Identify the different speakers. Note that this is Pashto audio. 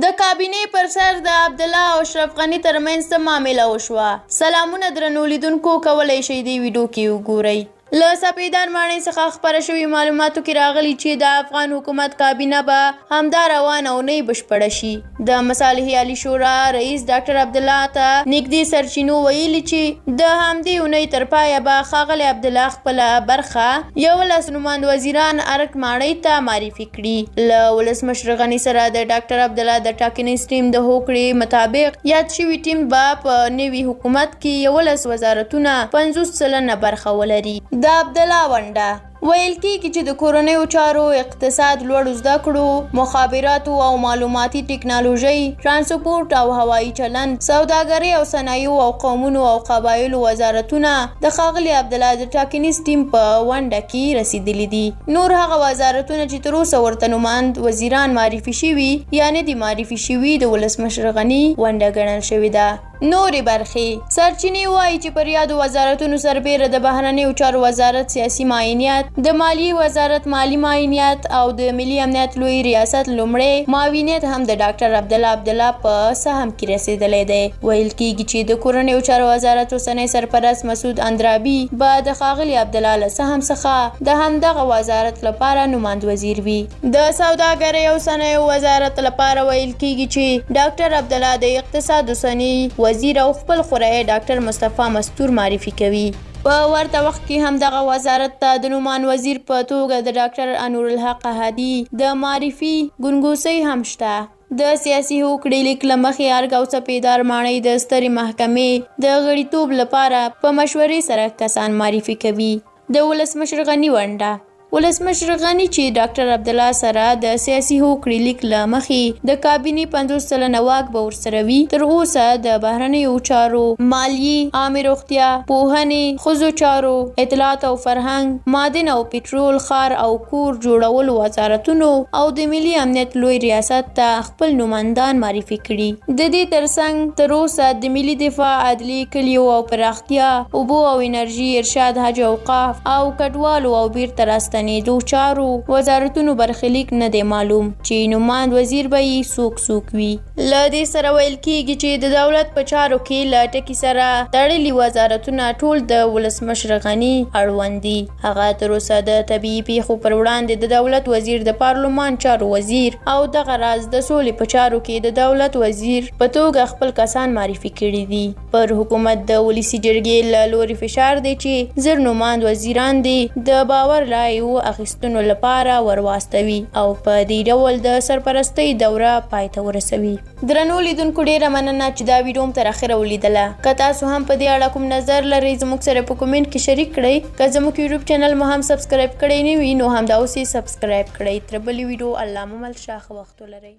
Speaker 1: د کابینې پر سر د عبدالله او اشرف غني ترمنځ څه معامله وشوه؟ سلامونه درنو لیدونکو، کولی شئ دې ویډیو کې وګورئ. له سپیدار ماڼۍ څخه خپاره شوي معلوماتو کې راغلي چې د افغان حکومت کابینه به همدا روانه اونۍ بشپړه شي. د مصالحې عالي شورا رئیس ډاکټر عبدالله ته نږدې سرچینو ویلي چې د همدې اونۍ تر پایه به ښاغلی عبدالله خپله برخه 11 نوماند وزیران ارګ ماڼۍ ته معرفي کړي. له ولسمشر غني سره د ډاکټر عبدالله د ټاکنیز ټیم د هوکړې مطابق یاد شوي ټیم به په نوي حکومت کې 11 وزارتونه 50% برخه ولري. د عبدالله ونډه ویل کېږي چې د کورنیو چارو، اقتصاد، لوړو زده کړو، مخابراتو او معلوماتي ټکنالوژۍ، ترانسپورټ او هوایي چلند، سوداګرۍ او صنایعو او قومونو او قبایلو وزارتونه د ښاغلي عبدالله د ټاکنیز ټیم په ونډه کې رسیدلي دي. نور هغه وزارتونه چې تر اوسه ورته نوماند وزیران معرفي شوي یا نه دي معرفي شوي د ولسمشر غني ونډه ګڼل شوې ده. نورې برخې سرچینې وایي چې پر یادو وزارتونو سربیره د بهرنیو چارو وزارت سیاسي معاینات، د مالیې وزارت مالي معاینات او د ملي امنیت لوی ریاست لومړی معاونیت هم د ډاکټر عبدالله په سهم کې رسیدلی دی. ویل کېږي چې د کورنیو چارو وزارت اوسنی سرپرست مسعود اندرابي به د ښاغلي عبدالله له سهم څخه د همدغه وزارت لپاره نوماند وزیر وي. د سوداګرۍ او صنایعو وزارت لپاره ویل کېږي چې ډاکټر عبدالله د اقتصاد اوسنی وزیر او خپل خوری ډاکټر مصطفی مستور معرفي کوي. په ورته وخت کې هم دغه وزارت ته د نومان وزیر په توګه د ډاکټر انورالحق هادي د معرفي ګنګوسۍ هم شته. د سیاسي هوکړې لیک له مخې ارګ او سپیدار ماڼۍ د سترې محکمې د غړیتوب لپاره په مشورې سره کسان معرفي کوي. د ولسمشر غني ونډه ولسمشر غني چې ډاکټر عبدالله سره د سیاسي هوکړې لیک له مخې د کابینې 50% واک به ورسره وي، تر اوسه د بهرنیو چارو، مالیې، عامه روغتیا، پوهنې، ښځو چارو، اطلاعات او فرهنګ، معدن او پټرول، ښار او کور جوړولو وزارتونو او د ملي امنیت لوی ریاست ته خپل نوماندان معرفي کړي. د دې ترڅنګ تر اوسه د ملي دفاع، عدلیې، کلیو او پراختیا، اوبو او انرژي، ارشاد، حج، اوقاف او کډوالو او بیرته راستنېدو چارو وزارتونو برخلیک نه دی معلوم چې نوماند وزیر به یې څوک وي. له دې سره ویل کېږي چې د دولت په چارو کې له ټکي سره تړلي وزارتونه ټول د ولسمشر غني اړوند دي. هغه تر اوسه د طبیعي پیښو پر وړاندې د دولت وزیر، د پارلمان چارو وزیر او دغه راز د سولې په چارو کې د دولت وزیر په توګه خپل کسان معرفي کړي دي. پر حکومت د ولسي جرګې له لوري فشار دی چې زر نوماند وزیران دي د باور رایو اخیستنو لپاره ورواستوي او په دې ډول د سرپرستۍ دوره پای ته ورسوي. درنو لیدونکو، ډیره مننه چې دا ویډیو مو تر اخره ولیدله. که تاسو هم په دې اړه کوم نظر لرئ زموږ سره په کومنټ کې شریک کړئ. که زموږ یوټیوب چینل مو هم سبسکرایب کړی نه وي نو همدا اوس یې سبسکرایب کړئ. تر بلې ویډیو الله مو مل ښه وخت ولرئ.